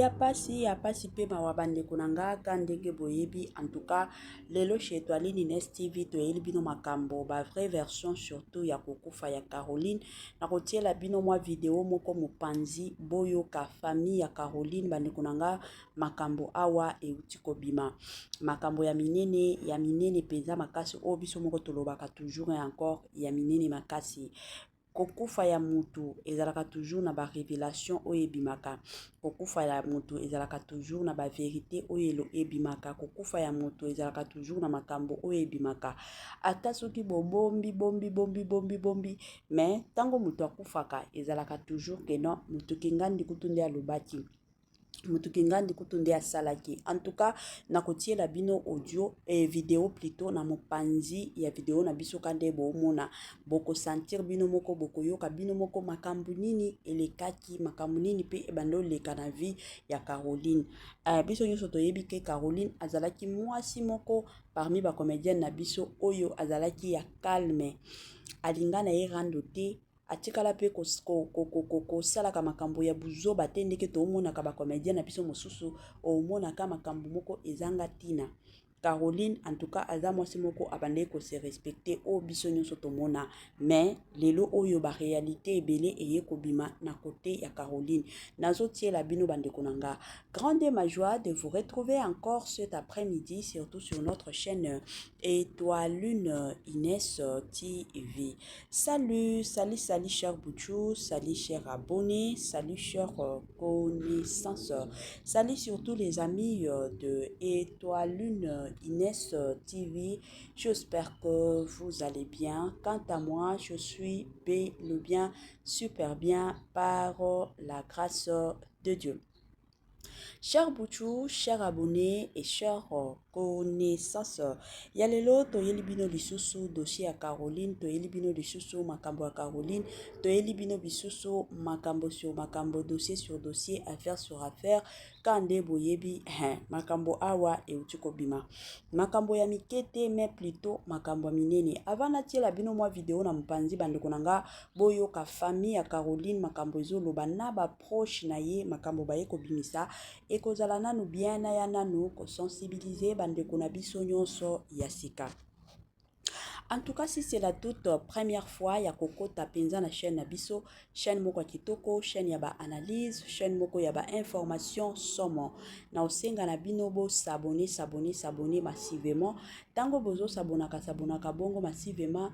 ya pasi pe mawabande kunanga kandenge boyebi. En tout cas, lelo chez Etoile Nines TV to yeli bino makambo ba vraie version surtout ya kokufa ya Caroline. Na kotiela bino mwa video moko mopanzi boyo ka famille ya Caroline bande kunanga makambo awa euti kobima. Makambo ya minene peza makasi o biso moko tolobaka toujours et encore ya minene makasi. Kokufa ya mutu ezalaka toujours na ba révélation oyo ebimaka. Kokufa ya mutu ezalaka toujours na ba vérité oyo ebimaka. Kokufa ya mutu ezalaka toujours na makambo oyo ebimaka. Ata soki bombi mais tango mutu akufaka ezalaka toujours que non mutu kingandi kutunde alobaki. Mutukingandi kutunde asalaki. En tout cas, na kotiela bino audio et vidéo plutôt na mopanzi ya vidéo na biso kande bomona boko sentir bino moko boko yoka bino moko makambu nini elekaki makambu nini pe ebando leka na vie ya Caroline. Biso nyoso toyebi ke Caroline azalaki mwasi moko parmi ba comédienne na biso oyo azalaki ya calme. Alinga na ye rando te atikala pe ko sala ka makambo ya buzo batendeke to mona ka ba comédien na biso mosusu o mona ka makambo moko ezanga tina. Caroline en tout cas aza mwasi moko abande ko se respecter o biso nyonso to mona mais lelo oyo ba réalité ebele eye kobima na côté ya Caroline. Nazo tiela bino bande konanga. Grande ma joie de vous retrouver encore cet après-midi surtout sur notre chaîne Etoile Nines TV. Salut chers Bouchou, salut chers abonnés, salut chers connaissances, salut surtout les amis de Etoile Nines TV. J'espère que vous allez bien. Quant à moi, je suis bien, super bien par la grâce de Dieu. Chers Bouchou, chers abonnés et chers connaissances, yalelo to yelibino lisusu dossier à Caroline, to yelibino lisusu makambo à Caroline, to yelibino bisusu makambo sur makambo, dossier sur dossier, affaire sur affaire, kande boyebi, makambo awa e utiko bima. Makambo ya mikete, mais plutôt makambo minene. Avant na tiela bino mwa video na mpanzi bandeko nanga boyo ka famille ya Caroline, makambo ezoloba na ba proche na ye, makambo baye ko bimisa. Et kozala nanu bien na ya nanu ko sensibiliser bandeko na biso nyonso ya sika. En tout cas, si c'est la toute première fois ya kokota penza na chaîne na biso, chaîne moko kitoko, chaîne ya ba analyse, chaîne moko ya ba information somo. Na osenga na bino bo s'abonner massivement. Tango bozo sabonaka bongo massivement,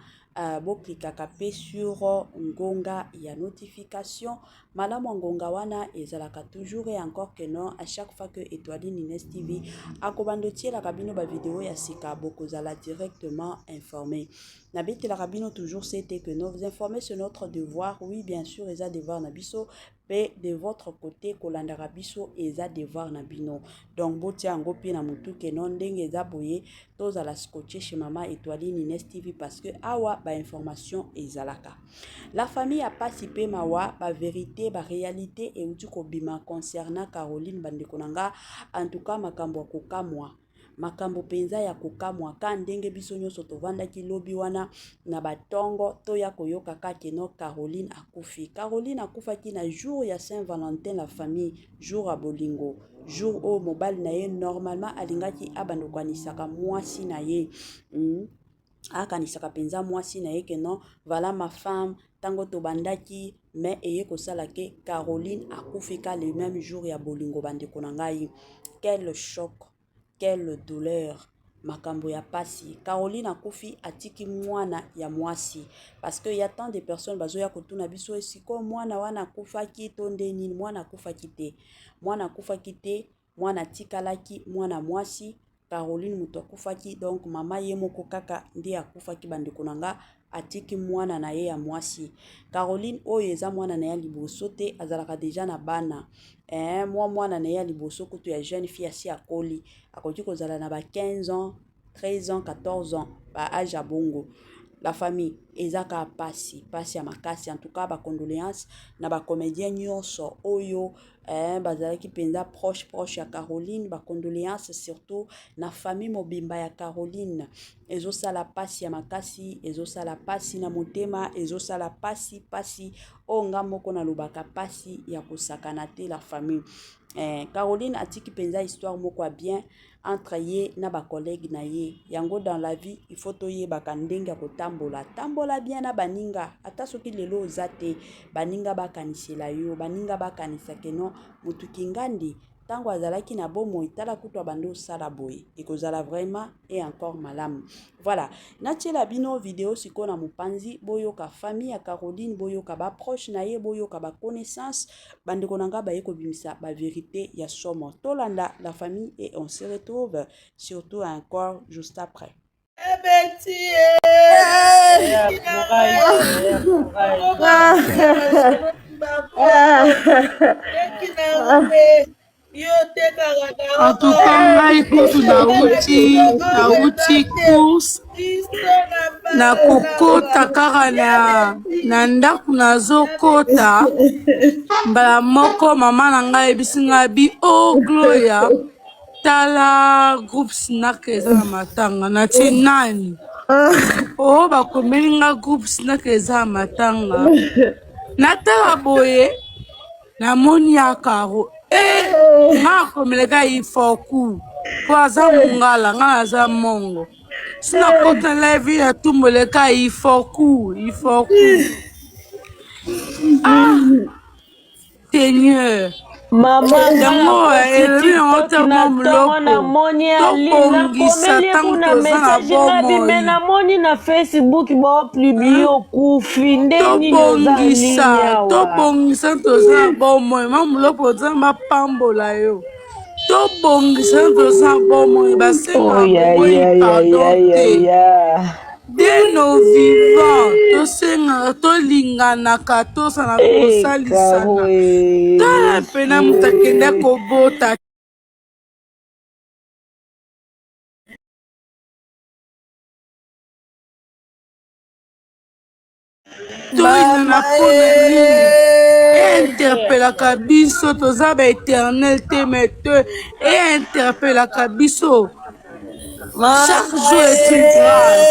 bo klikaka pe sur ngonga ya notification. Malamu ngonga wana ezalaka toujours et encore que non à chaque fois que Etoile Nines TV akobando tiela kabino ba vidéo ya sika bokozala directement informé. Nabete la rabino toujours c'était que nous vous informer sur notre devoir. Oui, bien sûr, eza devoir nabiso. Mais de votre côté, kolanda rabiso eza devoir nabino. Donc, botia ango pi na mutu ke non denge eza boye. Tous à la scotcher chez Maman Etoile Nines TV parce que awa ba information ezalaka. La famille a participé mawa ba vérité, ba réalité et utu kobima concernant Caroline bandekonanga. En tout cas, makambo kokamwa. Makambo penza ya kokamwa ka ndenge biso nyonso tovandaki lobi wana na batongo to ya koyoka kake no Caroline akufi. Caroline akufaki na jour ya Saint-Valentin la famille, jour a bolingo, jour o mobile na ye normalement alingaki abando kwanisaka mwasi na ye. Akanisaka penza mwasi na ye que non, voilà ma femme, tango to bandaki, mais eye kosala ke Caroline akufika le même jour ya bolingo bandeko na ngai. Quel choc! Quelle douleur, makambo ya pasi. Caroline akufi atiki mwana ya mwasi. Parce que y a tant de personnes bazoya kotuna biso esiko mwana wana akufa ki tonde nini mwana akufa kite. Mwana akufa kite, mwana tikalaki mwana mwasi. Caroline muto akufa ki donc mama ye moko kaka ndi akufa ki bandeko nanga atiki mwana na ye ya mwasi. Caroline oyo eza mwana na ya liboso te azalaka deja na bana. Mwana na ya liboso kutu ya jeune fille asi akoli. Akoki kozala na ba 15 ans, 13 ans, 14 ans, ba âge à bongo. La famille ezaka pasi ya makasi. En tout cas, ba condoléances na ba comédien nyonso oyo bazalaki penza proche ya Caroline, ba condoléances surtout na famille mobimba ya Caroline. Ezo sala pasi ya makasi, ezo sala pasi na motema, ezo sala pasi o nga moko na lobaka pasi ya kosakana te la famille. Caroline atiki penza histoire moko bien entre ye na ba collègue na ye. Yango dans la vie, il faut toye bakandenge ko tambola. Tambola bien na baninga. Ata soki lelo ozate baninga bakanisela yo, baninga bakanisa keno mutu kingandi. Tango azalaki na bomo itala kutwa bando sala boye. Ekozala vraiment et encore malam. Voilà. Natiela bino vidéo siko na mupanzi boyoka famille ya Caroline boyoka ba proche na ye boyoka ba connaissance bandeko nanga ba yeko bimisa ba vérité ya somo. Tolanda la famille et on se retrouve surtout encore juste après. En tout cas, ngai kutu nauti course na kokota kaka na ndako nazokota mbala moko mama na ngai yebisi ngai bi o Gloria tala groupe snack eza na matanga nati nani o bakomeli nga groupe snack eza na matanga natala boye namoni ya Karo nga akomeleka ifoku po aza mongala nga naza mongo sina kota live ya tumboleka ifoku Seigneur Mama yango elobi yango te mwa moloko tobongisa ntango toza na bomoi namoni na Facebook baopublie okufi nde nini oza tobongisa toza na bomoi mwa moloko oza mapambola yo tobongisa toza na bomoi basenga bomoi pardon te de nos vivants tosengaka tolinganaka tosana kosalisana tala pena moto akende kobota toyinana mpona nini einterpelaka biso toza baéternel te me to einterpelaka biso chaque jour est une grâce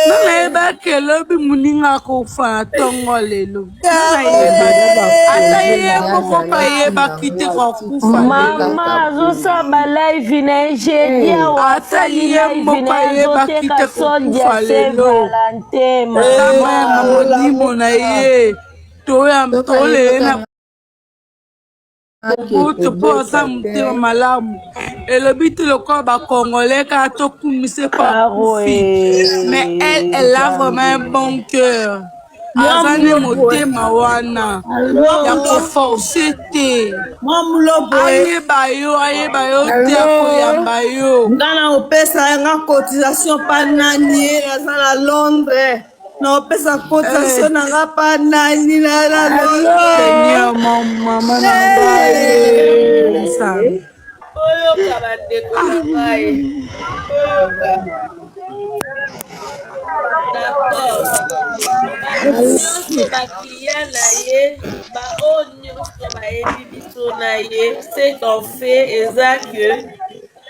nanayebaki elobi moninga akofa na ntongo lelo ata ye moko bayebaki te kokufa mama azosamba live na jeudi awa ata ye moko ayebaki te kokufa lelo akamwema molimo na ye tolele na boboto mpo aza motema malamu elobi te lokola bakongolais kaka tokumise mpo akufi mais elle a vraiment un bon cœur aza nde motema wana ya koforce te ayeba yo te akoyamba yo nga na opesa yanga cotisation pa nani aza na Londres na opesa cotisation nanga pa nani na Londres Seigneur mama na ngai nsana oyoka bandeko na ngai oyoka d'accord bato nyonso baklia na ye baoyo nyonso bayebi biso na ye ce qu'on fait eza que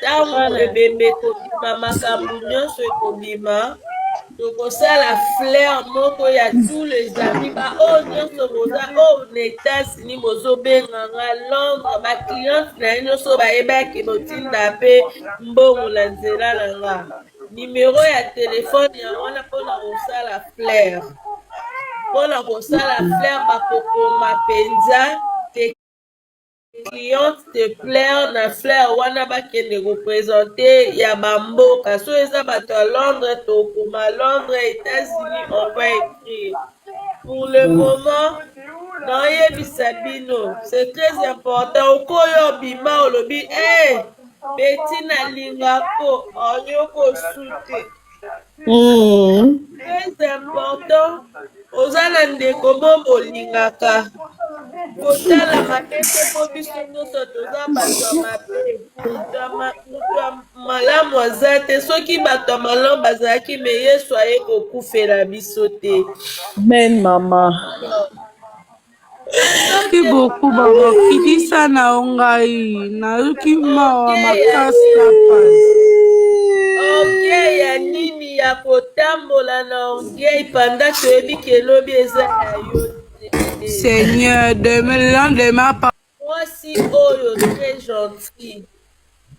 ntango ebembe ekobima makambo nyonso ekobima tokosala fleur moko ya tous les amis baoyo nyonso boza oyo na États-Unis bozobenganga Londres bacliente na ye nyonso bayebaki botinda mpe mbongo na nzela na nga nimero ya telefone ya wana mpona kosala fleur bakokoma mpenza te cliente te fleur na fleur wana bakende représente ya bamboka so eza bato ya Londres tokoma Londres États-Unis on va écrire pour le moment naoyebisa bino c'est très important okoyo obima olobi beti nalingako onyokosu te très important oza na ndeko mo bolingaka kotala mabe te mpo biso nyonso toza bato ya mabe moto ya malamu aza te soki bato ya malamu bazalaki me Yesu aye kokufela biso te amen mama merci beaucoup baba kidisa na ngai nayoki mawa makasi na pasi orgueil ya nini ya kotambola na orgueil panda toyebi ke elobi eza ya yo Seigneur, demain, lendemain, moi mwasi oyo très gentil.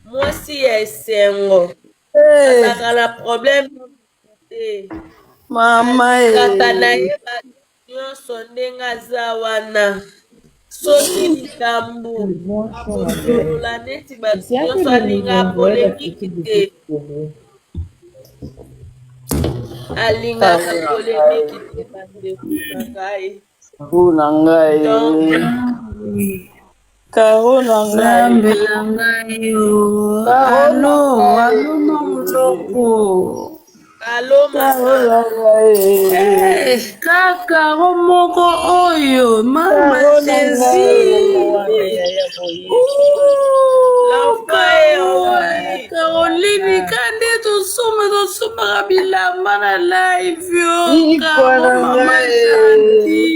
Mwasi esengo. Azalaka na problème te. Mama alingaka na ye bato nyonso ndenge aza wana. Soki likambo akosolola neti bato nyonso alingaka polémiki te. Alingaka polémiki te bandeko na ngai. na ngai. Karo na ngai. Alo Moloko. Alo mama. Kaka moko oyo mama Caroline kandi tosomaka bilamba na live yo mama Shanti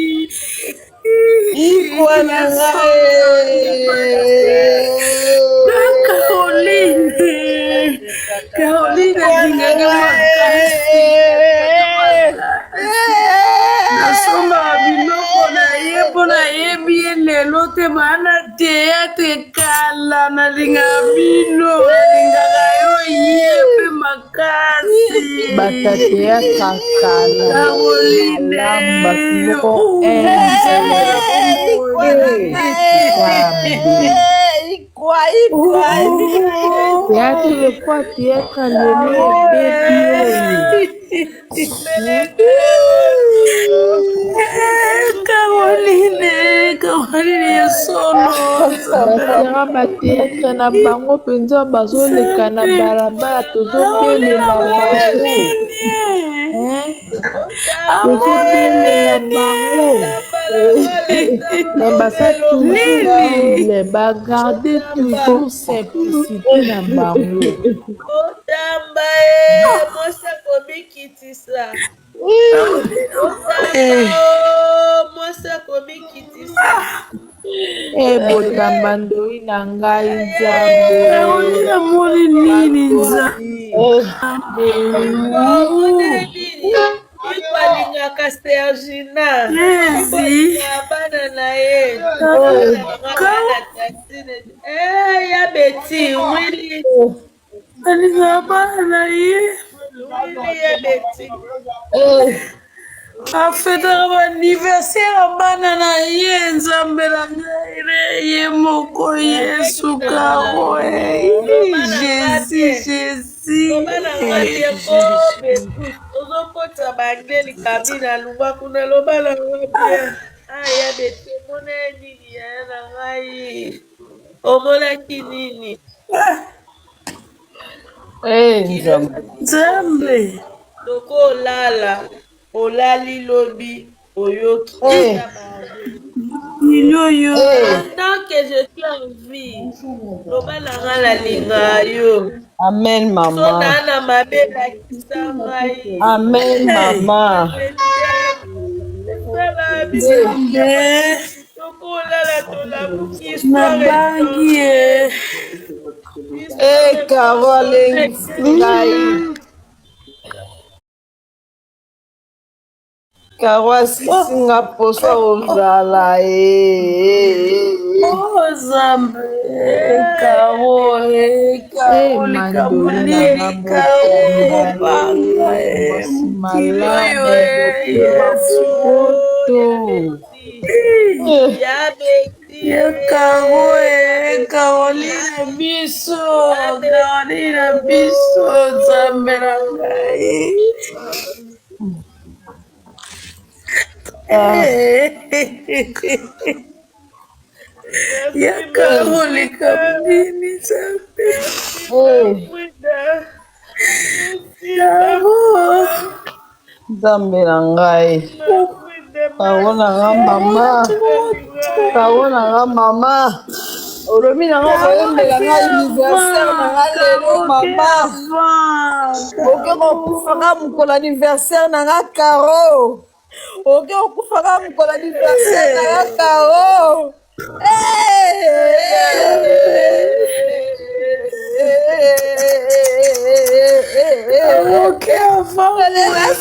Caroline alingaka makasi nasombaka biloko na ye mpo nayebi ye lelo te bana teatre kala nalingaka bino nalingaka yo ye mpe makasi batateatra kala Caroline teatre kwa teatra lelo ebebi Caroline yesolo batiaka bateatre na bango mpenza bazoleka na balabala tozobelela bango tozobelela bango me basa toujours humble bagarde toujours simplicité na bango Otamba mwasi akomikitisa. Mwasi akomikitisa. botamba ndoi na ngai nzambe amoni nini nzambe ikwalingaka Sergina bana na ye ya beti wili alingaka bana na ye ya beti afetaka baaniversaire ya bana na ye nzambe na ngai re ye moko yesu karo bana ngati eko betus ozokotisa bandeli kabina luba kuna loba na ngabia aya beti omona ye nini yaya na ngai omonaki nini nzambe loko olala olali lobi oyoki milioyo tant que je suis en vie loba na nga nalinga yo amen mama so naa na mabe lakisa ngai amen mama esala biso loko olala tolamuki nabangi ye karo alengisi ngai karo asisinga poso ozala Zambe karo likambo nini karo mobanga milioyo yesu ye karo Caroline biso Caroline biso Zambe na ngai ya karo likambo nini Zambe nzambe na ngai karo na nga mama karo na nga mama olobi na nga koyembela nga anniversaire na nga lelo mama oke kokufaka mokolo anniversaire na nga karo oke kokufaka mokolo anniversaire na nga karo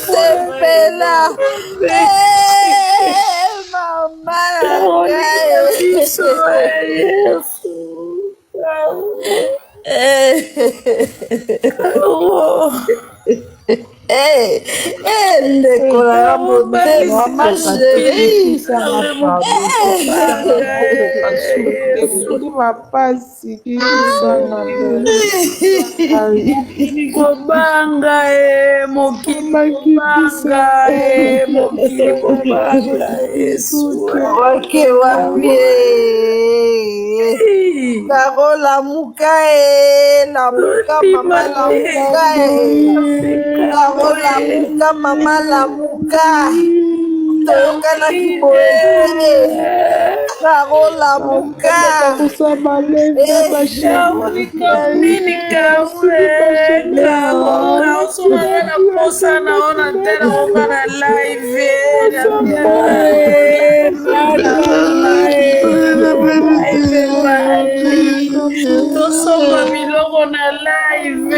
sepela mama na ngai ndeko nanga motema ma chérie soki mapasi kikisanga mokili kobanga mokili kobanga Yesu oke wapi Karo lamuka lamuka mama lamuka Karo lamuka mama lamuka tokana kiboye Karo lamuka tosomba biloko na live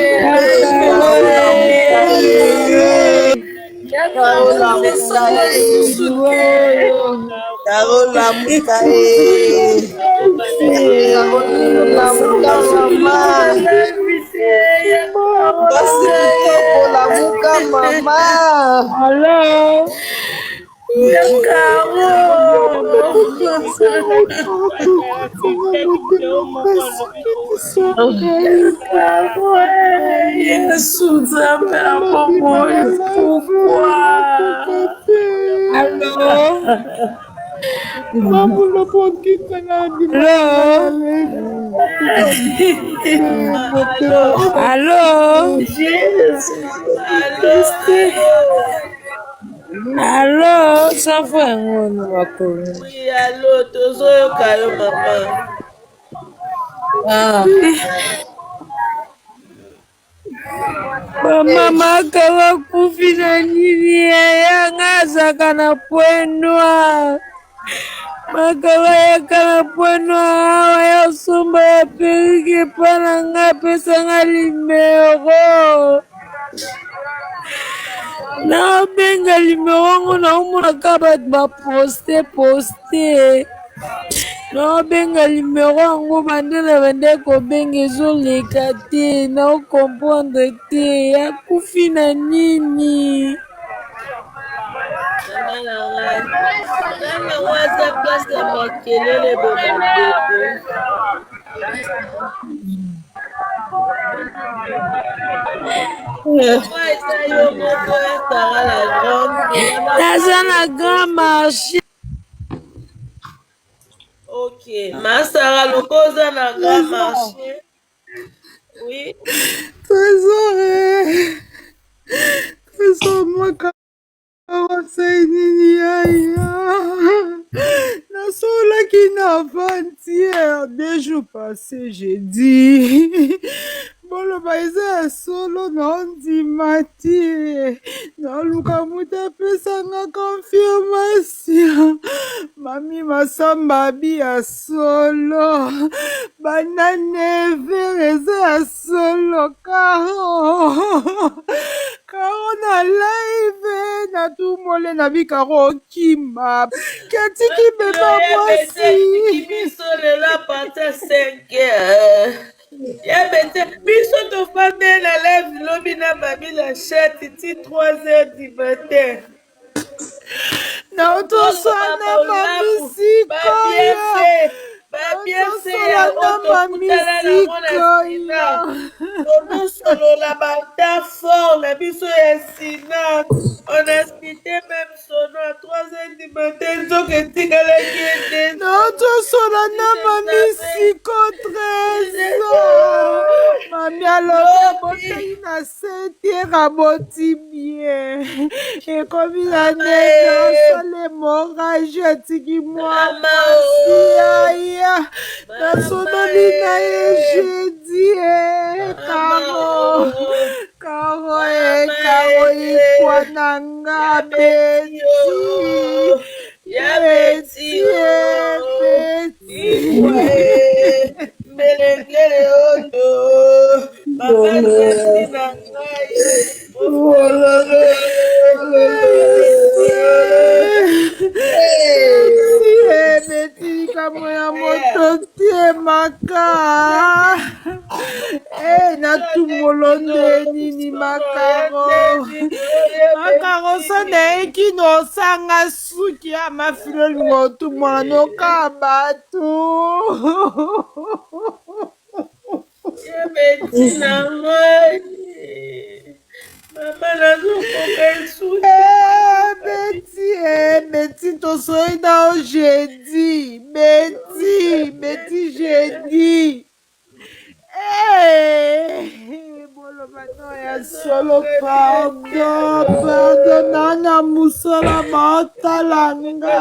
Karola mukae mama basi kitoko la muka mama Yesu nzambe na bomoi pourquoi Allô, ça fait un moment. Oui, allô, tozoyoka yo mama. Mama kawa kufi na nini ya ngazaka na pwenwa. Makawa ya kana pwenwa hawa ya sumba ya perike pana nga pesa nga limero. Na benga limero ngo na umuna kabat ba poste. Na benga limero yango bandela bande kobenga ezoleka te na okomprendre te akufi na nini Mama na ngai nanga waza place ya makelele bo bandeko mama eza yo moko esara la grande naza na grand marché. ok masara loko oza na grand marché oui Trésor maka awasai nini yaya nasolaki na avant-hier 2 jours passés j'ai dit boloba eza ya solo naondima te naluka moto apesanga confirmation mami masamba abi ya solo bana 9h eza ya solo karo na live natumole na bikaro okima katiki beba mwasi biso lelo aparte 5h yebete biso tofande na live lobi na babi la chete ti 3h du matin naotosana mamisikoyo tozosolola bata fort na biso ya sina on a cité même sono à 3h du matin nzoka etikalaki ete naotosolana mamisiko trésor mami alobi botei na 7h aboti bien ekomi na 9h osala hémorrage atiki mwa mwasi aya nasonoli na ye jeudi karo ikwa na nga beti melengele ondo mama beti na ngai betika makambo ya moto te maka natumolonde nini makaro makaro so nayeki nosanga suki ya mafilo olingo otumola noka bato Betina ngai mama nazokoka esuki Betty tosoi na jeudi Betty jeudi bolobano ya solo pardon nana musala baotalanga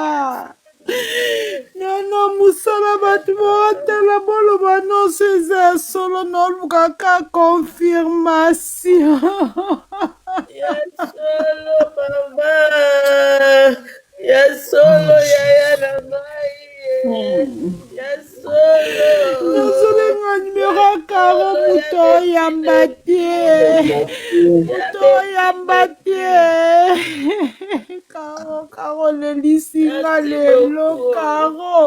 nana musala bato baotala bolobano seza ya solo nolukaka confirmation ya solo mama ya solo yaya na ngai ya solo nazolenga numero ya karo moto oyamba te moto oyamba te karo lelisinga lelo karo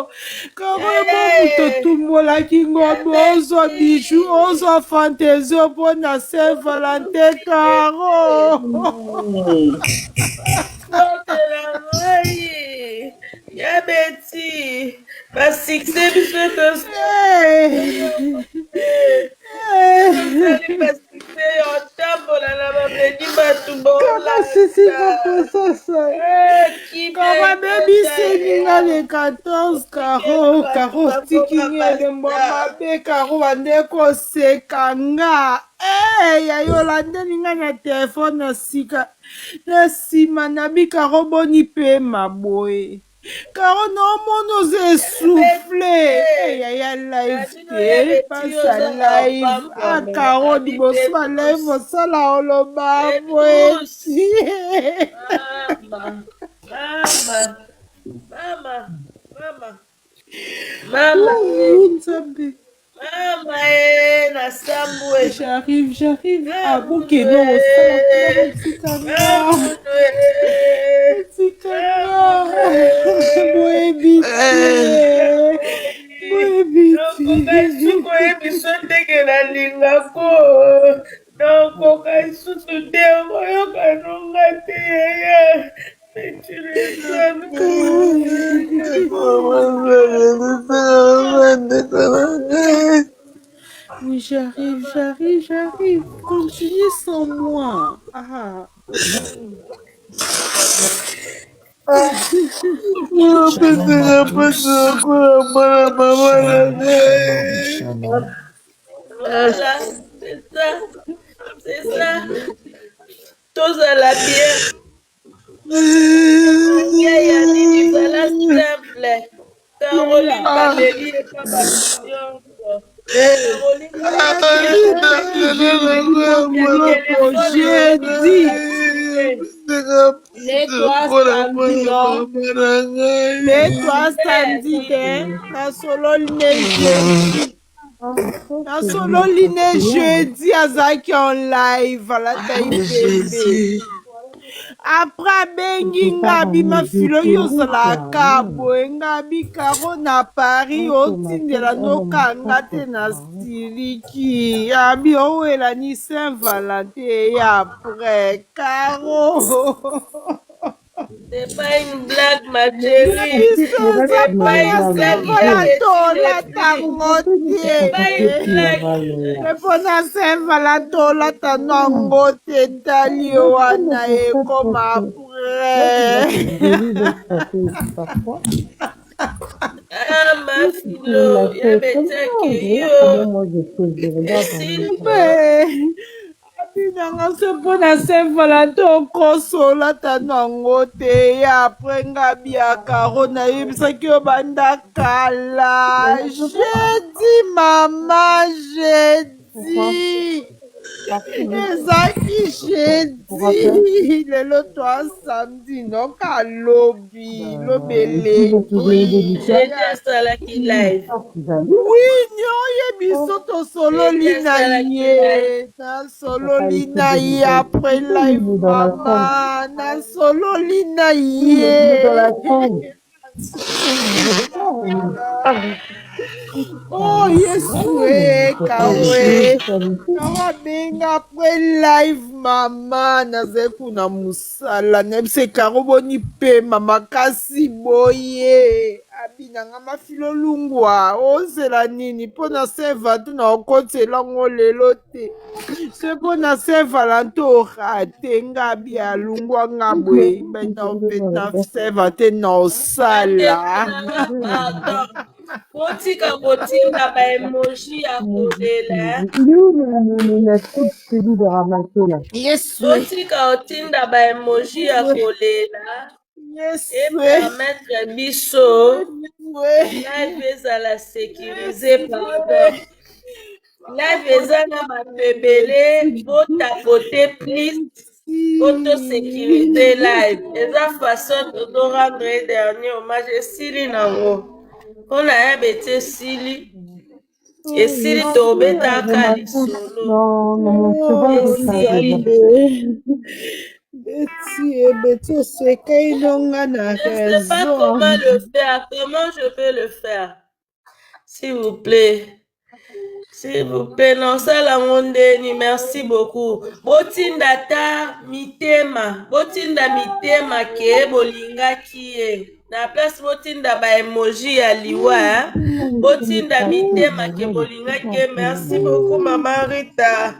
ebo moto tumbolaki ngobe ozwa biju ozwa fantaisie mpona saint valentin karo kotela ngai ya beti basikse biso tosali basikse ya otambola na bameni bato bolasabebiseninga le 14 karo tikingi elembo mabe karo bande kosekanga yayolandelinga na telefone na sika na nsima na bikaro boni mpe maboye karo naomona oza esouffle yaya live te pasa live karo liboso ba live osala oloba boeti mama nzambe mama nasambwe j'arrive abokeno osala otikanga boyebi suku oyebiso ndenge nalingako nakoka lisusu te okoyoka nonga te yaya Oui, j'arrive. Continuez sans moi. Voilà, c'est ça. Tozala bien. Ya nini zala simple. Caroline Baleli epa bato nyonso. Mets-toi samedi, nasololi ne jeudi azalaki en live alatai bebe apres abengi nga bima filo oyo ozalaka boye nga bikaro na paris otindela nokanga te na stiliki abi owelani saint valentin ya apres karo C'est pas une blague, ma chérie. C'est pas une blague. Epona Saint-Valentin olata nango te tali wana ekoma après. Ah, ma filo, ya betaki yo. Nanga se mpona Saint-Valentin okosolata nango te ya apres nga biakaro nayebisaki yo banda kala jeudi mama jeudi ezaki jeudi lelo twa samedi noka lobi asalaki live wini oyebi so tosololi na ye nasololi na ye apres live mama nasololi na ye Oh Yesu kawe benga après live mama nazali kuna musala nayebisa ekaro boni pe mama kasi boye abinanga mafilo lungwa ozela nini mpo na seva tu na okotela ngo lelo te se mpo na seva la ntora te nga abi alungwa nga boye na seva te na osala Botika kotinda ba emoji ya kolela. Botika kotinda ba emoji ya kolela. Et permettre biso live ezala sécurisé pardon. Live eza na bato ebele botapote please auto sécurité live eza façon tozo rendre dernier hommage esili nango. On a bêté esili esili tobetaka lisolo Betty oseka inonga na je ne sais pas comment le faire. Comment je peux le faire? S'il vous plaît. S'il vous plaît, non, ça la mondeni, merci beaucoup. Botinda ta mitema, botinda mitema ke bolinga kie. Na place botinda ba emoji ya liwa, botinda mitema ke bolinga kie. Merci beaucoup, Maman Rita.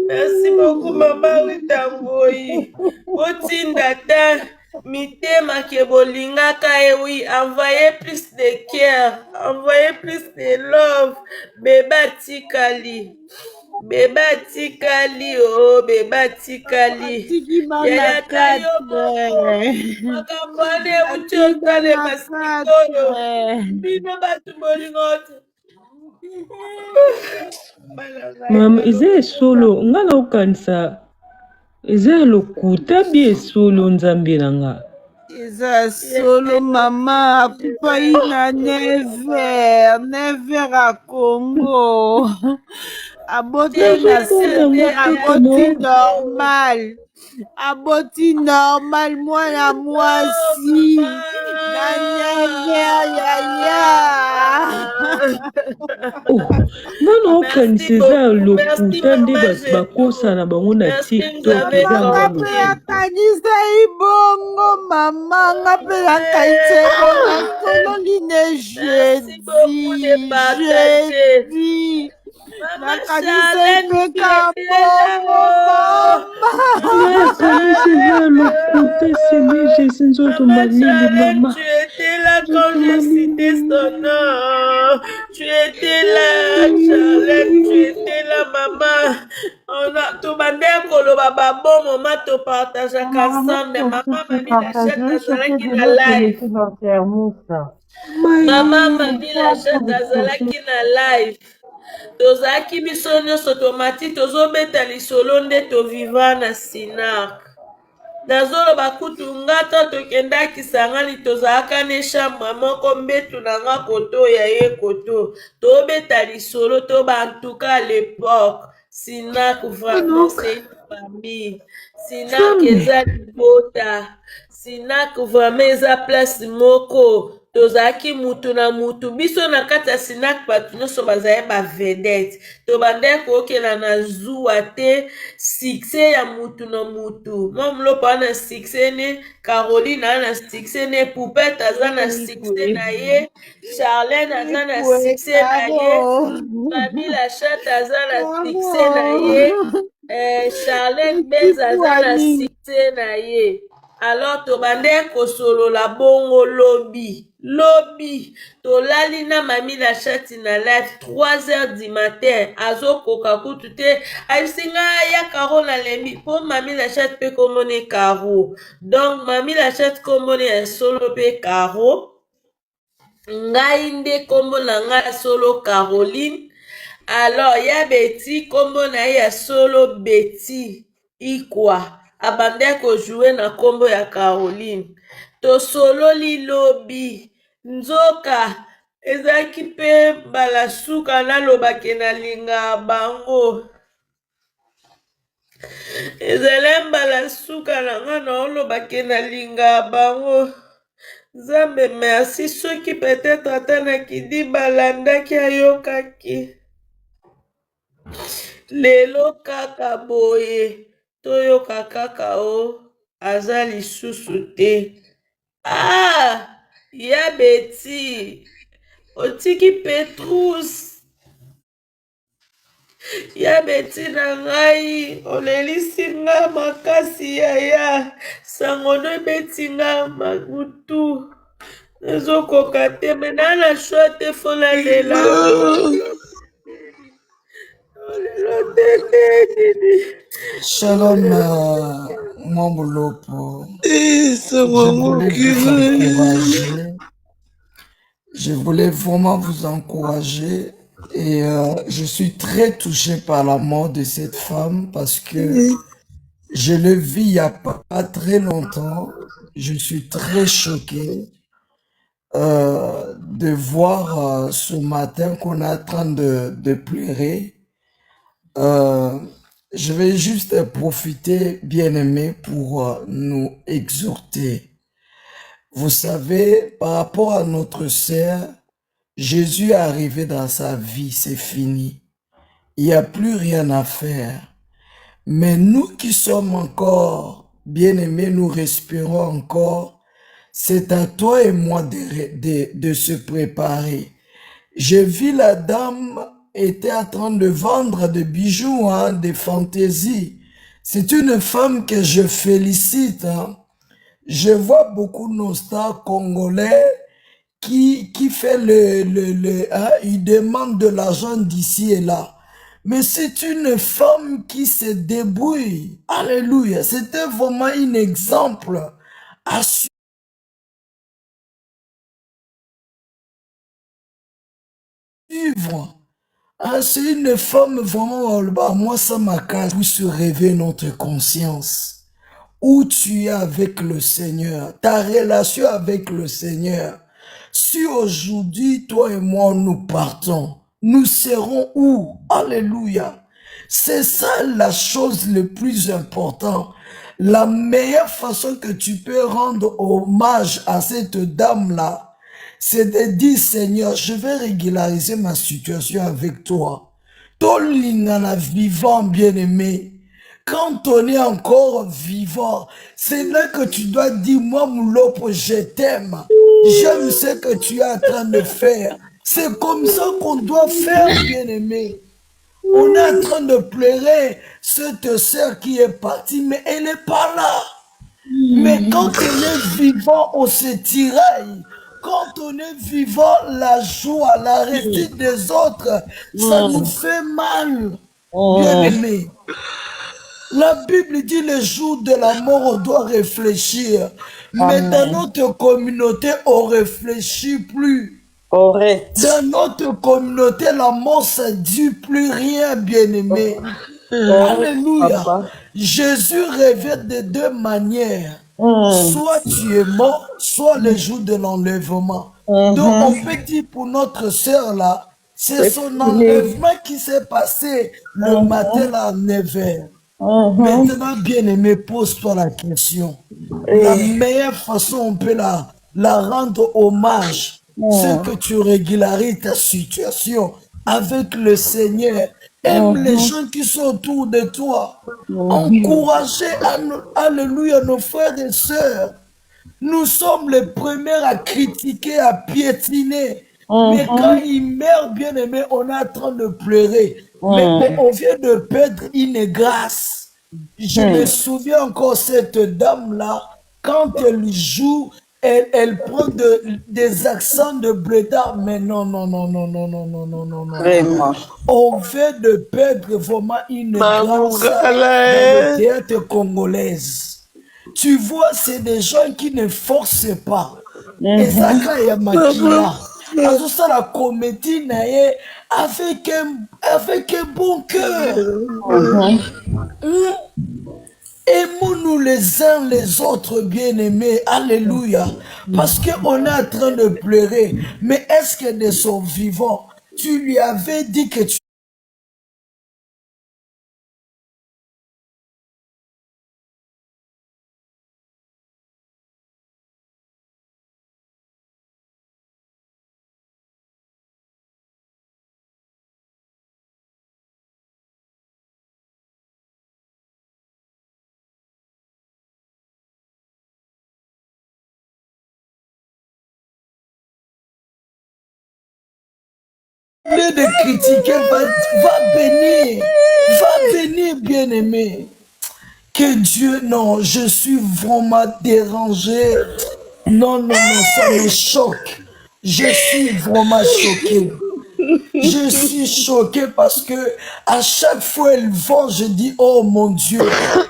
Merci beaucoup, Maman Rita Ngoyi. Botinda ta mitema ke bolingaka oui, envoyez plus de cœur, envoyez plus de love. Beba tikali, oh beba tikali. Yelata yo makambane uchotale masikolo. Bino batu bolingote. Mama, ize solo ngala ukanisa. Ize lokuta bi solo nzambi nanga. Eza solo mama akupa ina never a Congo. Aboti na sete, aboti normal mwana mwasi na never yaya. Nano okanisa eza lokuta nde bakosa na bango na TikTok eza nga lokuta. Kanisa ibongo mama ngapela kaiteko nakolonine jeudi nakanisa ipeka bongo mama eza lokuta sene Jésus nzoto malili mama. Tu étais là quand j'ai cité son nom. Tu étais là, Charlène, tu étais là, maman. On a tout bandé koloba bon moment to partage ensemble. Maman m'a mis la chatte azalaki na live. Maman m'a mis la chatte azalaki na live. Tozaki biso nyonso tomati tozobeta lisolo nde toviva na Sinar. Nazoloba kutu ngata tokendaki sangani tozalaka ne chambre moko mbetu nanga koto ya ye koto tobeta lisolo toba en tout cas à l'époque Sinak vraiment c'est une famille. Sinak eza libota, Sinak vraiment eza place moko tozalaki mutu na mutu biso na kati ya Sinak bato nyonso bazali ba vedette tobandaki kokela na zuwa te succès ya mutu na mutu momlopo ana succès ne Caroline ana succès ne Poupette aza na succès na ye Charlène aza na succès na ye Mami la chatte aza na succès na ye Charlène Bez aza na succès na ye. Alors tobande kosolola bongo lobi tolali na Mami la chatte na live 3h du matin azokoka kutu te ayisinga ya Caro na lembi po Mami la chatte pe komone Caro donc Mami la chatte komone solo pe Caro ngai nde kombo na ngai solo Caroline. Alors ya Betty kombo na ya solo Betty ikwa abande kojouer na kombo ya Caroline tosololi lobi nzoka ezaki pe balasuka nalobake nalinga bango ezale balasuka nanga naolobake nalinga bango Nzambe merci soki peut-être ata na kidi balandaki ayokaki. Lelo kaka boye toyoka kaka o aza lisusu te. Ah! Ya Betty otiki Petrus ya Betty na ngai olelisi nga makasi yaya sangono ebeti nga makutu nazokoka te me na shwa te fo nalela olelo tete didi. Shalom, mon Lopo. Je voulais vous encourager. Je voulais vraiment vous encourager. Et je suis très touché par la mort de cette femme parce que je le vis il n'y a pas très longtemps. Je suis très choqué de voir ce matin qu'on est en train de pleurer. Je vais juste profiter, bien-aimé, pour nous exhorter. Vous savez, par rapport à notre sœur, Jésus est arrivé dans sa vie, c'est fini. Il n'y a plus rien à faire. Mais nous qui sommes encore bien-aimés, nous respirons encore. C'est à toi et moi de se préparer. J'ai vu la dame était en train de vendre des bijoux, hein, des fantaisies. C'est une femme que je félicite. Hein. Je vois beaucoup de nos stars congolais qui fait hein, ils demandent de l'argent d'ici et là. Mais c'est une femme qui se débrouille. Alléluia. C'était vraiment un exemple à suivre. Ah, c'est une femme vraiment, bah, moi ça m'accade pour se réveiller notre conscience. Où tu es avec le Seigneur, ta relation avec le Seigneur. Si aujourd'hui, toi et moi, nous partons, nous serons où? Alléluia. C'est ça la chose le plus importante. La meilleure façon que tu peux rendre hommage à cette dame-là, c'est de dire, Seigneur, je vais régulariser ma situation avec toi. Tolingana vivant, bien-aimé. Quand on est encore vivant, c'est là que tu dois dire, moi, Moulopo, je t'aime. J'aime ce que tu es en train de faire. C'est comme ça qu'on doit faire, bien-aimé. On est en train de pleurer cette sœur qui est partie, mais elle n'est pas là. Mais quand on est vivant, on se tiraille. Quand on est vivant, la joie, la réussite des autres, ça nous fait mal, bien-aimé. La Bible dit le jour de la mort, on doit réfléchir. Mais dans notre communauté, on ne réfléchit plus. Correct. Dans notre communauté, la mort, ça ne dit plus rien, bien-aimé. Alléluia. Papa. Jésus révèle de deux manières. Soit tu es mort, soit le jour de l'enlèvement. Donc, on peut dire pour notre sœur là, c'est son enlèvement qui s'est passé le matin là, à 9h. Maintenant, bien-aimé, pose-toi la question. La meilleure façon, on peut la rendre hommage, c'est que tu régularises ta situation avec le Seigneur. Aime les gens qui sont autour de toi. Encouragez, alléluia, nos frères et sœurs. Nous sommes les premiers à critiquer, à piétiner. Mais quand ils meurent, bien aimé, on est en train de pleurer. Mais on vient de perdre une grâce. Je me souviens encore cette dame-là, quand elle joue, elle prend des accents de blédard. Mais non, non, non, non, non, non, non, non, non, non. Vraiment. On vient de perdre vraiment une grâce dans le théâtre congolais. Tu vois, c'est des gens qui ne forcent pas. Et ça, quand il y a maquilla, à tout ça, la comédie, avec un bon cœur. Aimons-nous les uns les autres, bien-aimés. Alléluia. Parce qu'on est en train de pleurer. Mais est-ce que de son vivant, tu lui avais dit que tu lieu de critiquer, va bénir, bien-aimé. Que Dieu, non, je suis vraiment dérangé. Non, non, non, ça me choque. Je suis vraiment choqué. Je suis choqué parce que à chaque fois elles vont, je dis, oh mon Dieu,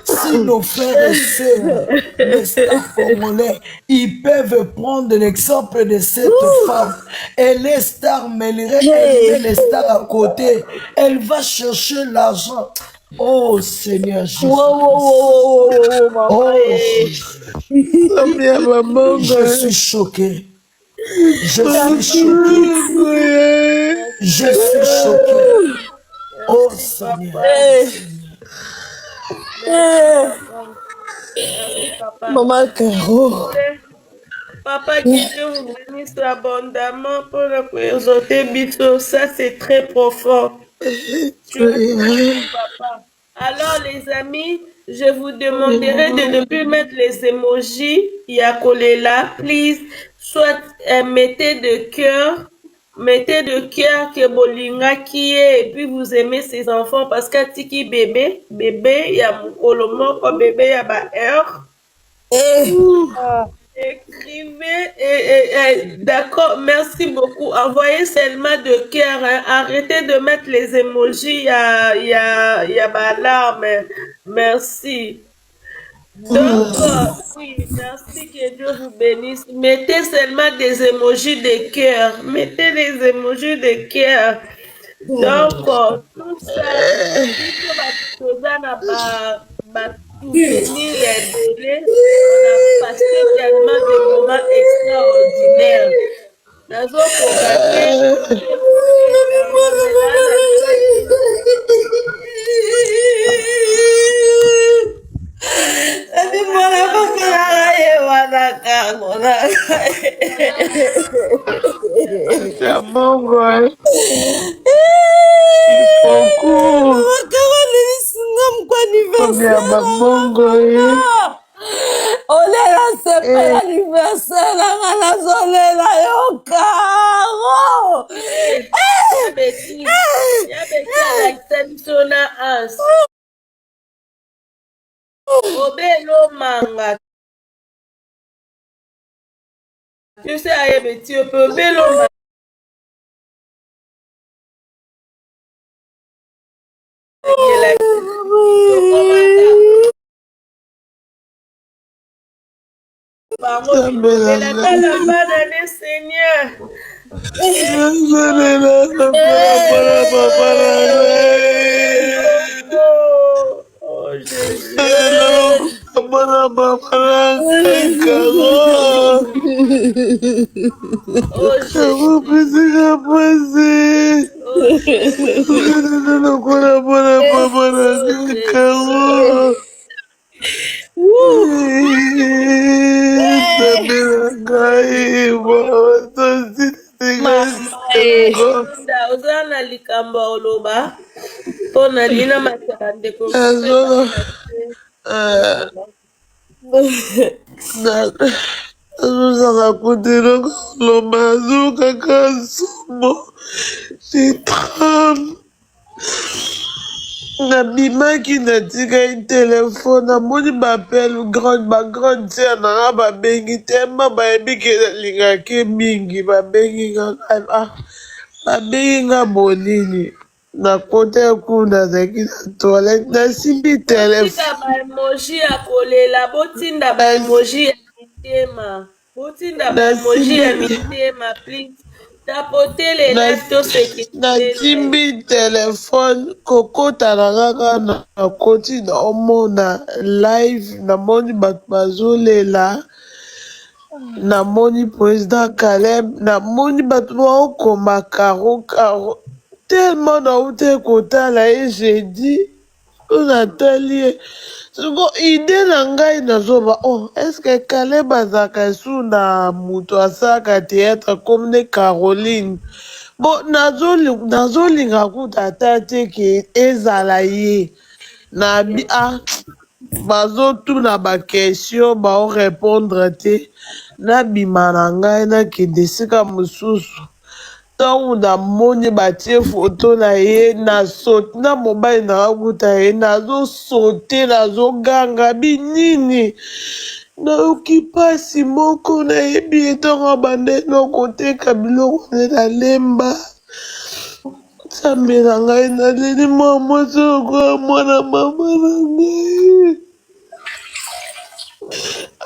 si nos frères et sœurs, les stars congolais, ils peuvent prendre l'exemple de cette femme. Elle est star, mais elle met les stars à côté. Elle va chercher l'argent. Oh Seigneur Jésus. Oh Jésus. Je suis choqué. Je suis choqué. Je suis choqué. Oh Seigneur. Merci, papa. Maman Caro. Papa, que Dieu vous bénisse abondamment pour le présenter Bisso. Ça, c'est très profond. Tu as compris, papa. Alors, les amis, je vous demanderai de ne plus mettre les emojis Yakolela, please. Soit mettez de cœur. Mettez de cœur que Bolinga qui est et puis vous aimez ces enfants parce qu'à Tiki bébé, il y a Mokolomo, bébé, il y a ba heure. Écrivez d'accord, merci beaucoup. Envoyez seulement de cœur. Hein. Arrêtez de mettre les emojis. Il y a ma larme. Merci. Donc, oui, merci, que Dieu vous bénisse. Mettez seulement des emojis de cœur. Mettez les emojis de cœur. Donc, tout ça, il faut soutenir les délais. On a passé tellement de moments extraordinaires. Olela sepela anniversaire nanga nazolela yo Caro. Obelo manga. Tu sais, ayebeti obelo manga. Seigneur. Oh Jésus. Ozana likambo oloba pona lina matala ndeko azozaka kutelaka loba azokaka somo titram nabimaki natikaki telefone namoni bapele bagrande sere nanga babengi tema bayebi ke nalingaki mingi babengi nga bonini nakota kuna nazalaki na toilette nasimbi telefone emoji ya kolela botinda ba emoji ya mitema botinda ba emoji ya mitema please tapotele live to sekirite nasimbi telefone kokota na kaka nakoti naomona live namoni bato bazolela namoni président Caleb namoni bato baokoma karo tellement naute kotala ye jeudi oyo natali ye siko ide na ngai nazoba eske Caleb azalaka esu na moto asalaka théâtre comme ne Caroline bo nazolinga kuta ata te ke ezala ye na bazotuna bakestion baorépondre te nabima na ngai nakende esika mosusu ntango namoni batie foto na ye nasote na mobali nakakuta ye nazosote nazoganga binini nayoki mpasi moko nayebi etongo bande nokoteka biloko nde nalemba nzambe na ngai naleli mwa mwasi lokola mwana mama na ngai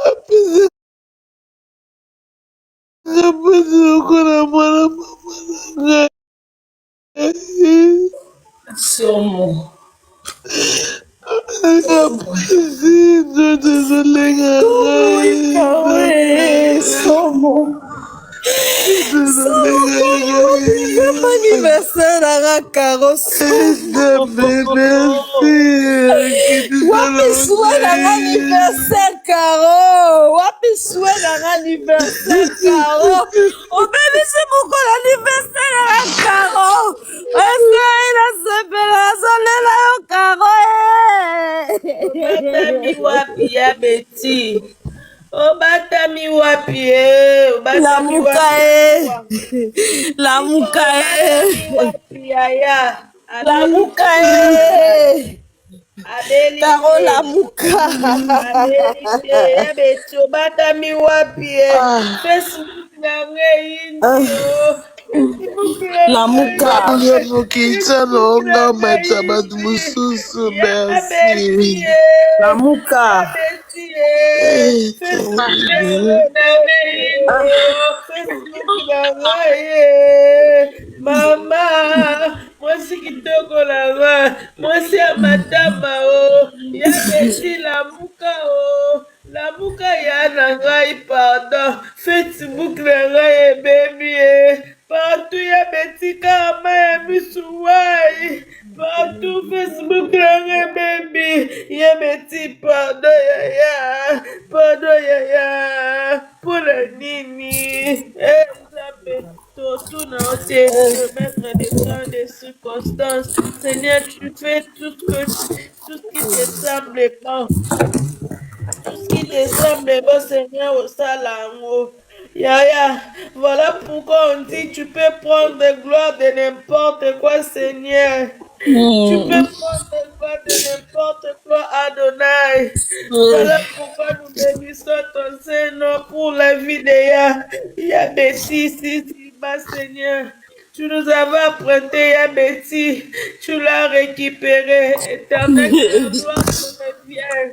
apesi apesi lokola mwana mama na ngai Somo. apesi nzoto ezolenga ngai Somo. ezolenga Deuxième ngai anniversaire à Caro. merci Wapi souhait d'un anniversaire, Caro. Wapi souhait d'un anniversaire, Caro. Oh bébé, c'est mon anniversaire à Caro. Est-ce qu'il a ce bel Caro? Obatami wapi ya Betty. Obatami wapi Obatami wapi. La mukae. Wapi yaya. La muka Caro la muka. Abelite ya Betty obatami wapi Facebook na ngai indio. Facebook na La muka. Nafukisa longa mata batu mususu ya Betty merci. La muka. Facebook na ngai mama mwasi kitoko na nga mwasi ya matama ya Betty lamuka ya na ngai pardon Facebook na ngai ebebi partout ya Betty kama ya misuwai partout Facebook na ngai baby ya Betty pardon yaya mpona nini nzambe totuna otie le maître des temps des circonstances Seigneur tu fais tout ce qui te semble bon tout ce qui te semble bon Seigneur au salango Yaya, voilà pourquoi on dit tu peux prendre de gloire de n'importe quoi Seigneur. Tu peux prendre de gloire de n'importe quoi Adonai. Voilà pourquoi nous bénissons ton Seigneur pour la vie de Ya Betty ici, ma Seigneur. Tu nous avais emprunté Ya Betty, tu l'as récupéré. Éternel, que la gloire te revienne.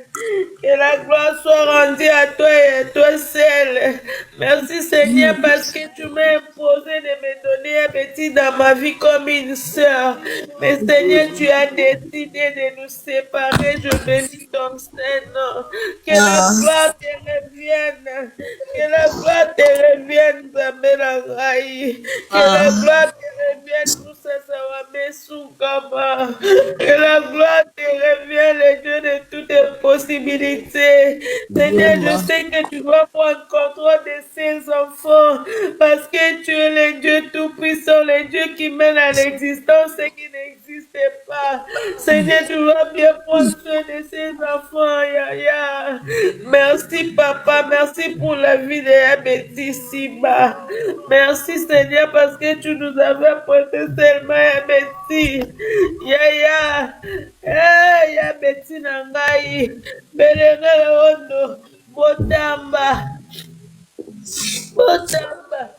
Que la gloire soit rendue à toi et à toi seul. Merci Seigneur parce que tu m'as imposé de me donner un petit dans ma vie comme une sœur. Mais Seigneur, tu as décidé de nous séparer. Je bénis ton Saint-Nom. Que la gloire te revienne. Que la gloire te revienne, Zamela Rai. Que la gloire te revienne, Moussa Soukaba. Que la gloire te revienne, le Dieu de toutes les possibilités. Seigneur, je sais que tu vas prendre contrôle de ces enfants parce que tu es le Dieu tout-puissant, le Dieu qui mène à l'existence ce qui n'existait pas. Seigneur, tu vas bien prendre soin de ces enfants, Yaya. Merci, Papa. Merci pour la vie de Betty Siba. Merci, Seigneur, parce que tu nous avais apporté seulement Betty. Yaya. Hey, ya Betty Nangai. Belengele Ondo. Botamba. Botamba.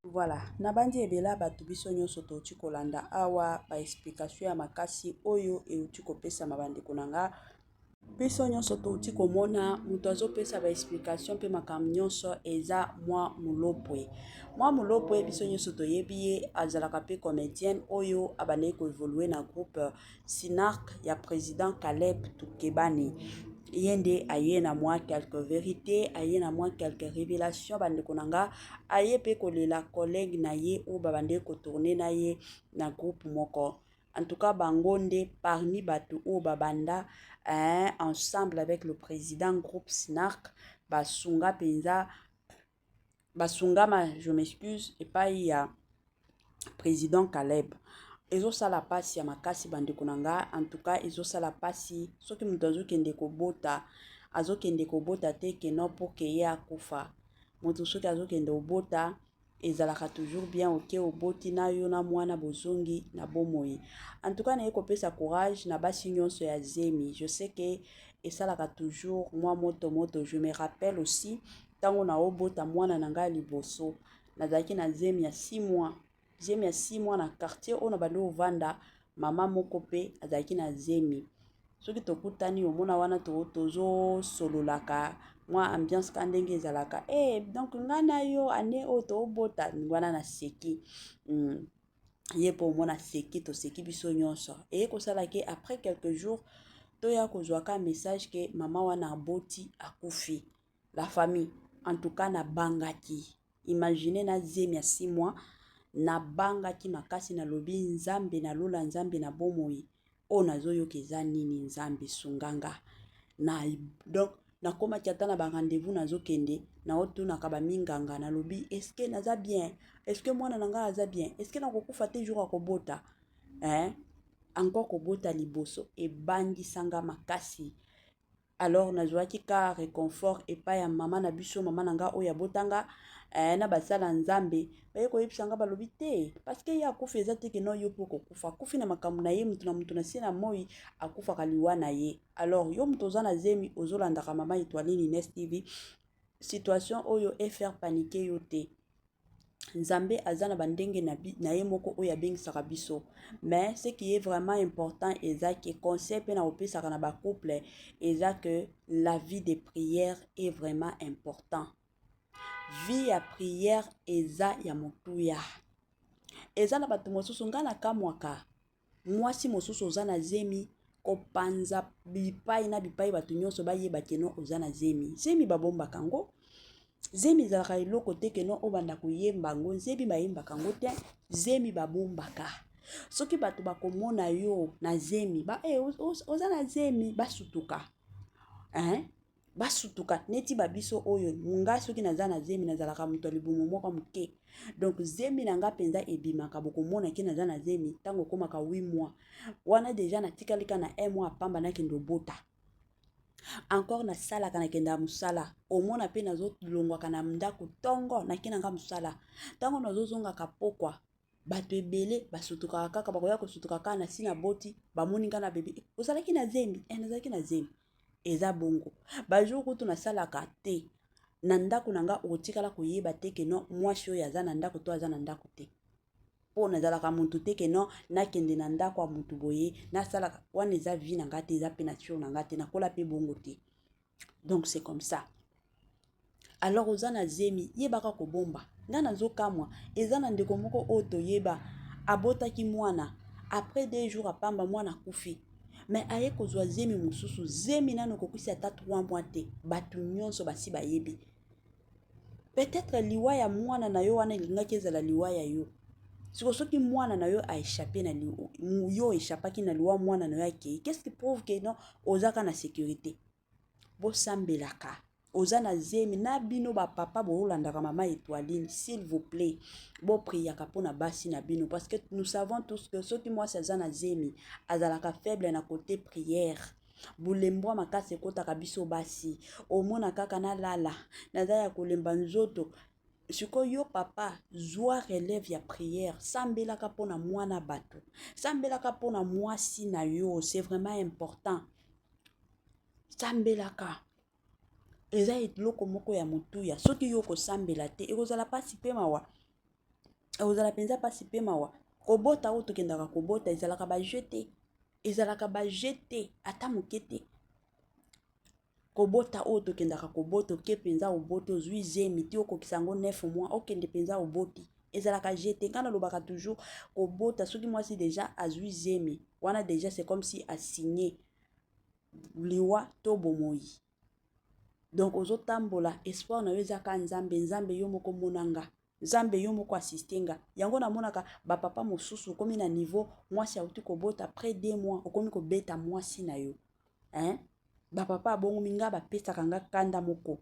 Voilà, nabandi ebela bato biso nyonso touti kolanda awa ba explication ya makasi oyo euti kopesa mabandeko nanga biso nyonso touti komona moto azopesa ba explication mpe makambo nyonso eza mwa mulopwe biso nyonso toyebi ye azalaka mpe comédienne oyo abandaki koevolue na groupe Sinark ya président Caleb Tukebani yende aye na mwa quelques vérités aye na mwa quelques révélations bandeko nanga aye pe kolela collègue na ye ou babande ko tourner na ye na groupe moko en tout cas bangonde parmi bato ou babanda ensemble avec le président groupe Sinark basunga penza basungama je m'excuse et pas ya président Caleb ezosala pasi ya makasi bandeko na nga en tout cas ezosala pasi soki moto azokende kobota te keno mpo ke ye akufa moto soki azokende obota ezalaka toujours bien oke oboti na yo na mwana bozongi na bomoi. En tout cas naye kopesa courage na basi nyonso ya zemi. Je sais que esalaka toujours moi moto. Je me rappelle aussi tango na obota mwana na ngai liboso nazalaki na zemi ya 6 mois. Zemi ya 6 mois na quartier ona bandi ovanda mama moko pe azalaki na zemi. Soki tokutani omona wana tozo sololaka moi ambiance ka ndenge ezalaka donc ngana yo ane oto obota ngwana na seki ye po mona seki to seki biso nyonso ko sala ke après quelques jours toya kozwa ka message ke mama wana aboti akufi. La famille en tout cas na bangaki. Imaginez na zemi ya 6 mois na bangaki makasi na lobi nzambe na lola nzambe na bomoi nazo yoka nini nzambe sunganga na donc na koma kiata na ba rendez-vous nazo kende na otuna ka ba minganga na lobi est-ce que naza bien, est-ce que mwana nanga aza bien, est-ce que nakokufa te jour akobota encore kobota liboso bandi sanga makasi. Alors nazwaki ka réconfort epai ya mama na biso mama nanga oya botanga na basala nzambe baye koyebisanga balobi te parce que ya akufa eza te ke no yo po kokufa kufi na makambo na ye mutu na sina moi akufa kaliwa na ye. Alors yo mutu oza na zemi ozolandaka mama Étoiline Ines TV situation oyo faire paniquer yo te. Nzambe azana bandenge na ye moko oya bengisaka biso. Mais ce qui est vraiment important est que conseil pe na opesaka na ba couple est que la vie de prière est vraiment important. Vie ya prière eza ya motuya. Eza na batu mosusu ngana kamwaka. Mwasi mosusu oza na zemi kopanza bipai na bipai batu nyonso bayeba keno oza na zemi. Zemi babomba kango. Zemi zalaka eloko te keno obanda koyemba ngo zemi bayembaka ngo te zemi babombaka. Soki batu bakomona yo na zemi oza na zemi basutuka. Basutuka neti babiso oyo nga soki naza na zemi nazalaka mutu libumu moko muke. Donc zemi nanga penza ebimaka bokomona ki naza na zemi tango komaka 8 mois. Wana deja natikalika na 1 mois pamba na kendo bota. Encore na sala kana kenda musala omona pe nazo longwaka na ndako tongo na kinanga musala tango nazo zonga kapokwa bato ebele basutuka kaka bakoya kosutuka kana na sina boti bamoninga na bebe ozalaki na zemi nazalaki na zemi eza bongo bajour kutu na sala ka te na ndako nanga otikala koyeba te ke no mwasi oyo aza na ndako to aza na ndako te po nazalaka muntu te ke no nakende na ndako ya mutu boye nasalaka wana eza vie nanga te eza pe nature nanga te nakola pe bongo te. Donc c'est comme ça. Alors oza na zemi yebaka kobomba nga nazokamwa eza na ndeko moko oto yeba abotaki mwana après 2 jours apamba mwana kufi mais aye kozwa zemi mususu zemi nano kokusi ata 3 mois te batu nyonso basi bayebi peut-être liwa ya mwana na yo wana elingaki ezala liwa ya yo. Soki mwana na yo a échappé na yo échappaki na liwa mwana na yo akei qu'est-ce qui prouve que non ozaka na sécurité. Bo sambelaka oza na zemi na bino ba papa bolandaka mama Étoiline s'il vous plaît bo priaka pona basi na bino parce que nous savons tous que soki mwasi aza na zemi azalaka faible na côté prière. Bulembwa makase kotaka biso basi omona kaka na lala naza ya kolemba nzoto. Siko yo papa zwa relève ya prière sambelaka pona mwana bato sambelaka pona mwasi na yo c'est vraiment important. Sambelaka eza eloko moko ya mutuya soki yo kosambela te ekozala pasi pe mawa ekozala penza pasi pe mawa kobota o tokendaka kobota ezalaka ba jeté ata mokete kobota o tokendaka kobota ke penza oboto zwi zemi ti okokisango 9 mois okende penza oboti ezalaka jeté kana lobaka toujours kobota soki mwasi déjà azwi zemi wana déjà c'est comme si a signé liwa to bomoi. Donc ozotambola espoir na yo ezaka nzambe yo moko monanga nzambe yo moko assistenga yango na monaka ba papa mosusu komi na niveau mwasi auti kobota après 2 mois okomi kobeta mwasi na yo ba papa bongo minga ba pesaka nga kanda moko